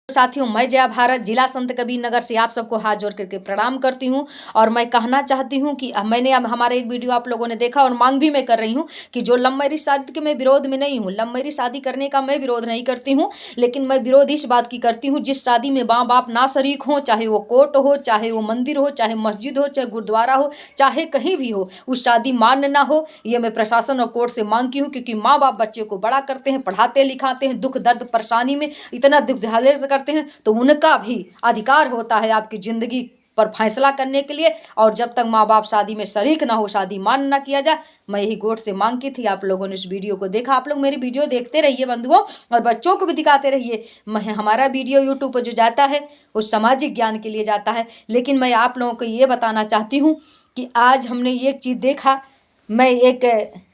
साथियों, मैं जया भारत जिला संत कबीर नगर से आप सबको हाथ जोड़ करके प्रणाम करती हूं। और मैं कहना चाहती हूं कि मैंने अब हमारा एक वीडियो आप लोगों ने देखा और मांग भी मैं कर रही हूं कि जो लव मैरिज शादी के मैं विरोध में नहीं हूं, लव मैरिज शादी करने का मैं विरोध नहीं करती हूं, लेकिन मैं विरोध इस बात की करती हूं जिस शादी में माँ बाप ना शरीक हो, चाहे वो कोर्ट हो, चाहे वो मंदिर हो, चाहे मस्जिद हो, चाहे गुरुद्वारा हो, चाहे कहीं भी हो, उस शादी मान्य ना हो। ये मैं प्रशासन और कोर्ट से मांगती हूँ, क्योंकि माँ बाप बच्चे को बड़ा करते हैं, पढ़ाते लिखाते हैं, दुख दर्द परेशानी में इतना दुख करते हैं, तो उनका भी अधिकार होता है आपकी जिंदगी पर फैसला करने के लिए। और जब तक माँ बाप शादी में शरीक ना हो, शादी मान्य ना किया जाए, मैं यही कोर्ट से मांग की थी। आप लोगों ने इस वीडियो को देखा, आप लोग मेरी वीडियो देखते रहिए बंधुओं, और बच्चों को भी दिखाते रहिए। हमारा वीडियो यूट्यूब पर जो जाता है वो सामाजिक ज्ञान के लिए जाता है, लेकिन मैं आप लोगों को ये बताना चाहती हूँ कि आज हमने एक चीज़ देखा। मैं एक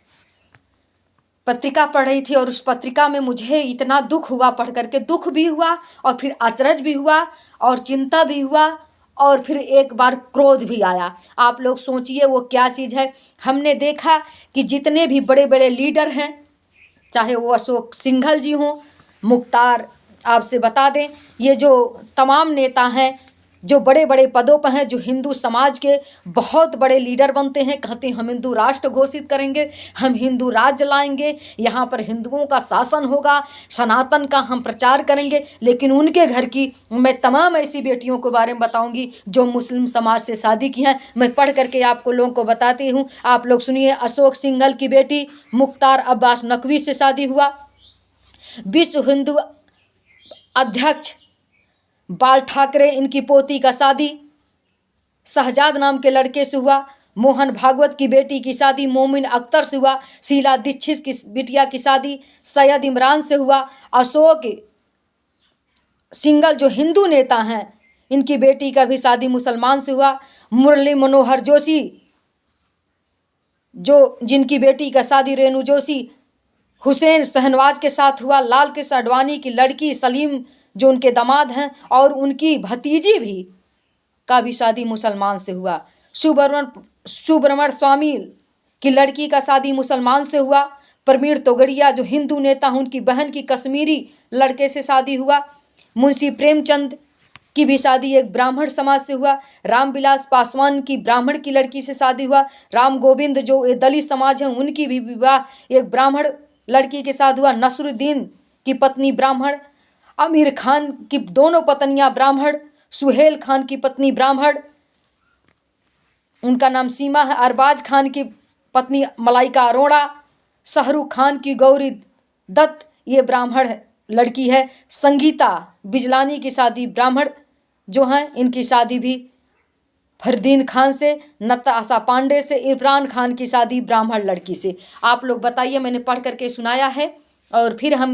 पत्रिका पढ़ रही थी और उस पत्रिका में मुझे इतना दुख हुआ, पढ़ करके दुख भी हुआ और फिर अचरज भी हुआ और चिंता भी हुआ और फिर एक बार क्रोध भी आया। आप लोग सोचिए वो क्या चीज़ है। हमने देखा कि जितने भी बड़े बड़े लीडर हैं, चाहे वो अशोक सिंघल जी हों, मुख्तार, आपसे बता दें, ये जो तमाम नेता हैं जो बड़े बड़े पदों पर हैं, जो हिंदू समाज के बहुत बड़े लीडर बनते हैं, कहते हैं हम हिंदू राष्ट्र घोषित करेंगे, हम हिंदू राज्य लाएंगे, यहाँ पर हिंदुओं का शासन होगा, सनातन का हम प्रचार करेंगे। लेकिन उनके घर की मैं तमाम ऐसी बेटियों के बारे में बताऊंगी जो मुस्लिम समाज से शादी की हैं। मैं पढ़ करके आपको लोगों को बताती हूँ, आप लोग सुनिए। अशोक सिंघल की बेटी मुख्तार अब्बास नकवी से शादी हुआ। विश्व हिंदू अध्यक्ष बाल ठाकरे, इनकी पोती का शादी शहजाद नाम के लड़के से हुआ। मोहन भागवत की बेटी की शादी मोमिन अख्तर से हुआ। शीला दीक्षित की बिटिया की शादी सैयद इमरान से हुआ। अशोक सिंघल जो हिंदू नेता हैं, इनकी बेटी का भी शादी मुसलमान से हुआ। मुरली मनोहर जोशी जो जिनकी बेटी का शादी रेणु जोशी हुसैन शहनवाज के साथ हुआ। लाल कृष्ण आडवाणी की लड़की सलीम जो उनके दामाद हैं और उनकी भतीजी भी का भी शादी मुसलमान से हुआ। सुब्रमण्य स्वामी की लड़की का शादी मुसलमान से हुआ। प्रवीण तोगड़िया जो हिंदू नेता हैं, उनकी बहन की कश्मीरी लड़के से शादी हुआ। मुंशी प्रेमचंद की भी शादी एक ब्राह्मण समाज से हुआ। रामविलास पासवान की ब्राह्मण की लड़की से शादी हुआ। राम गोविंद जो दलित समाज है, उनकी भी विवाह एक ब्राह्मण लड़की के साथ हुआ। नसरुद्दीन की पत्नी ब्राह्मण। आमिर खान की दोनों पत्नियां ब्राह्मण। सुहेल खान की पत्नी ब्राह्मण, उनका नाम सीमा है। अरबाज खान की पत्नी मलाइका अरोड़ा। शाहरुख खान की गौरी दत्त, ये ब्राह्मण लड़की है। संगीता बिजलानी की शादी ब्राह्मण जो हैं, इनकी शादी भी फरदीन खान से। नताशा पांडे से। इरफान खान की शादी ब्राह्मण लड़की से। आप लोग बताइए, मैंने पढ़ करके सुनाया है और फिर हम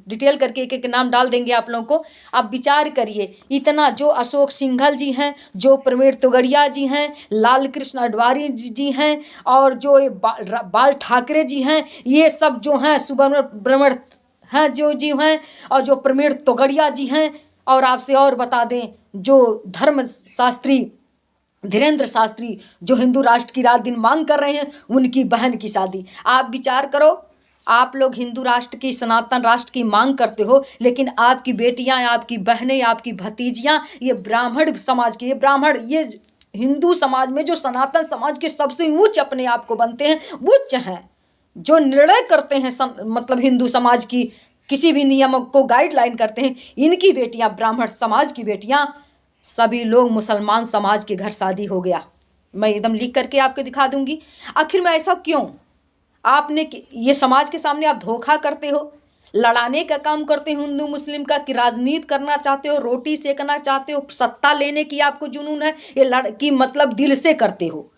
डिटेल करके एक एक नाम डाल देंगे आप लोगों को। आप विचार करिए, इतना जो अशोक सिंघल जी हैं, जो प्रवीण तोगड़िया जी हैं, लाल कृष्ण आडवाणी जी हैं, और जो बाल ठाकरे जी हैं, ये सब जो हैं सुब्रमण्य हैं जो जी हैं, और जो प्रवीण तोगड़िया जी हैं, और आपसे और बता दें जो धर्म शास्त्री धीरेन्द्र शास्त्री जो हिंदू राष्ट्र की रात दिन मांग कर रहे हैं, उनकी बहन की शादी। आप विचार करो, आप लोग हिंदू राष्ट्र की, सनातन राष्ट्र की मांग करते हो, लेकिन आपकी बेटियां, आपकी बहनें, आपकी भतीजियां, ये ब्राह्मण समाज के, ये ब्राह्मण, ये हिंदू समाज में जो सनातन समाज के सबसे उच्च अपने आप को बनते हैं, उच्च हैं, जो निर्णय करते हैं मतलब हिंदू समाज की किसी भी नियम को गाइडलाइन करते हैं, इनकी बेटियां, ब्राह्मण समाज की बेटियां, सभी लोग मुसलमान समाज के घर शादी हो गया। मैं एकदम लिख करके आपको दिखा दूंगी। आखिर में ऐसा क्यों? आपने ये समाज के सामने आप धोखा करते हो, लड़ाने का काम करते हो हिंदू मुस्लिम का, कि राजनीति करना चाहते हो, रोटी सेकना चाहते हो, सत्ता लेने की आपको जुनून है, ये लड़की मतलब दिल से करते हो।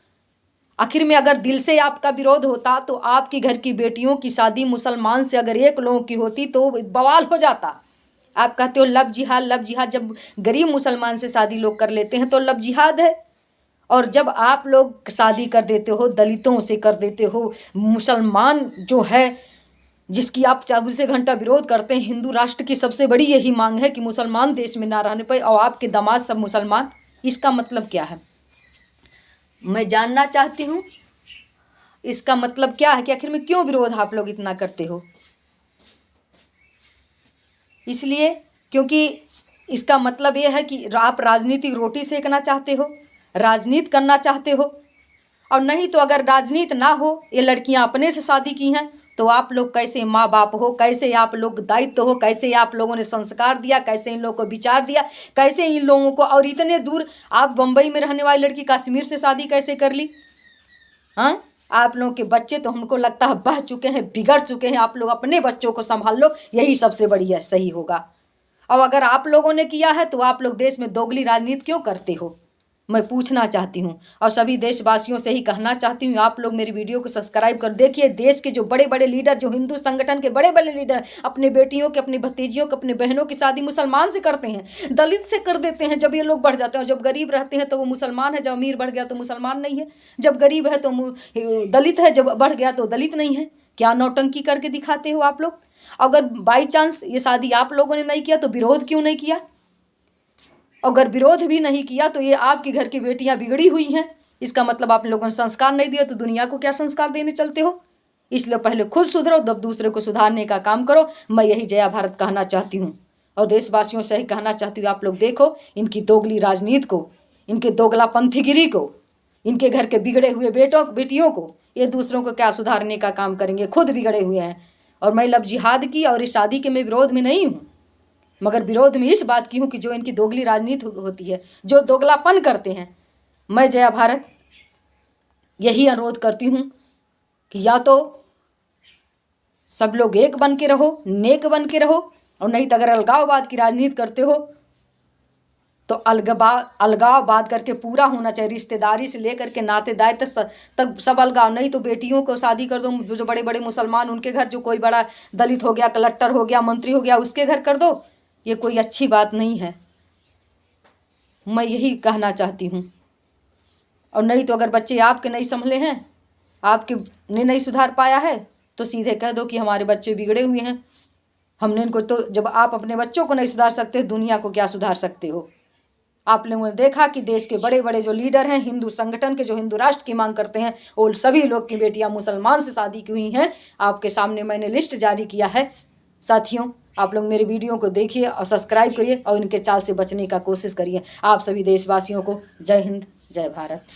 आखिर में अगर दिल से आपका विरोध होता तो आपके घर की बेटियों की शादी मुसलमान से अगर एक लोगों की होती तो बवाल हो जाता। आप कहते हो लव जिहाद, लव जिहाद। जब गरीब मुसलमान से शादी लोग कर लेते हैं तो लव जिहाद है, और जब आप लोग शादी कर देते हो दलितों से, कर देते हो मुसलमान जो है जिसकी आप 24 घंटा विरोध करते हैं, हिंदू राष्ट्र की सबसे बड़ी यही मांग है कि मुसलमान देश में ना रहने पाए, और आपके दामाद सब मुसलमान, इसका मतलब क्या है? मैं जानना चाहती हूँ इसका मतलब क्या है कि आखिर में क्यों विरोध आप लोग इतना करते हो? इसलिए क्योंकि इसका मतलब ये है कि आप राजनीतिक रोटी सेकना चाहते हो, राजनीति करना चाहते हो। और नहीं तो अगर राजनीति ना हो, ये लड़कियां अपने से शादी की हैं, तो आप लोग कैसे माँ बाप हो, कैसे आप लोग दायित्व हो, कैसे आप लोगों ने संस्कार दिया, कैसे इन लोगों को विचार दिया, कैसे इन लोगों को। और इतने दूर आप बम्बई में रहने वाली लड़की कश्मीर से शादी कैसे कर ली? हाँ, आप लोगों के बच्चे तो हमको लगता है बह चुके हैं, बिगड़ चुके हैं। आप लोग अपने बच्चों को संभाल लो, यही सबसे बढ़िया सही होगा। और अगर आप लोगों ने किया है तो आप लोग देश में दोगली राजनीति क्यों करते हो, मैं पूछना चाहती हूँ। और सभी देशवासियों से ही कहना चाहती हूँ, आप लोग मेरी वीडियो को सब्सक्राइब कर देखिए। देश के जो बड़े बड़े लीडर, जो हिंदू संगठन के बड़े बड़े लीडर अपने बेटियों के, अपनी भतीजियों के, अपनी बहनों की शादी मुसलमान से करते हैं, दलित से कर देते हैं। जब ये लोग बढ़ जाते हैं, और जब गरीब रहते हैं तो वो मुसलमान है, जब अमीर बढ़ गया तो मुसलमान नहीं है, जब गरीब है तो दलित है, जब बढ़ गया तो दलित नहीं है। क्या नौटंकी करके दिखाते हो आप लोग? अगर बाई चांस ये शादी आप लोगों ने नहीं किया तो विरोध क्यों नहीं किया? अगर विरोध भी नहीं किया तो ये आपके घर की बेटियां बिगड़ी हुई हैं, इसका मतलब आप लोगों ने संस्कार नहीं दिया, तो दुनिया को क्या संस्कार देने चलते हो? इसलिए पहले खुद सुधरो, तब दूसरे को सुधारने का काम करो। मैं यही जया भारत कहना चाहती हूँ और देशवासियों से ही कहना चाहती हूँ। आप लोग देखो इनकी दोगली राजनीति को, इनके दोगलापंथीगिरी को, इनके घर के बिगड़े हुए बेटियों को। ये दूसरों को क्या सुधारने का काम करेंगे, खुद बिगड़े हुए हैं। और मैं लव जिहाद की और इस शादी के मैं विरोध में नहीं हूँ, मगर विरोध में इस बात की हूँ कि जो इनकी दोगली राजनीति होती है, जो दोगलापन करते हैं। मैं जया भारत यही अनुरोध करती हूँ कि या तो सब लोग एक बन के रहो, नेक बन के रहो, और नहीं तो अगर अलगाववाद की राजनीति करते हो तो अलगाववाद करके पूरा होना चाहिए। रिश्तेदारी से लेकर के नातेदार तक सब अलगाव। नहीं तो बेटियों को शादी कर दो, जो बड़े बड़े मुसलमान उनके घर, जो कोई बड़ा दलित हो गया, कलेक्टर हो गया, मंत्री हो गया, उसके घर कर दो। ये कोई अच्छी बात नहीं है, मैं यही कहना चाहती हूँ। और नहीं तो अगर बच्चे आपके नहीं संभले हैं, आपके ने नहीं सुधार पाया है, तो सीधे कह दो कि हमारे बच्चे बिगड़े हुए हैं, हमने इनको। तो जब आप अपने बच्चों को नहीं सुधार सकते, दुनिया को क्या सुधार सकते हो? आप लोगों ने देखा कि देश के बड़े बड़े जो लीडर हैं, हिंदू संगठन के, जो हिंदू राष्ट्र की मांग करते हैं, वो सभी लोग की बेटियां मुसलमान से शादी की हुई हैं। आपके सामने मैंने लिस्ट जारी किया है। साथियों, आप लोग मेरे वीडियो को देखिए और सब्सक्राइब करिए और इनके चाल से बचने का कोशिश करिए। आप सभी देशवासियों को जय हिंद, जय भारत।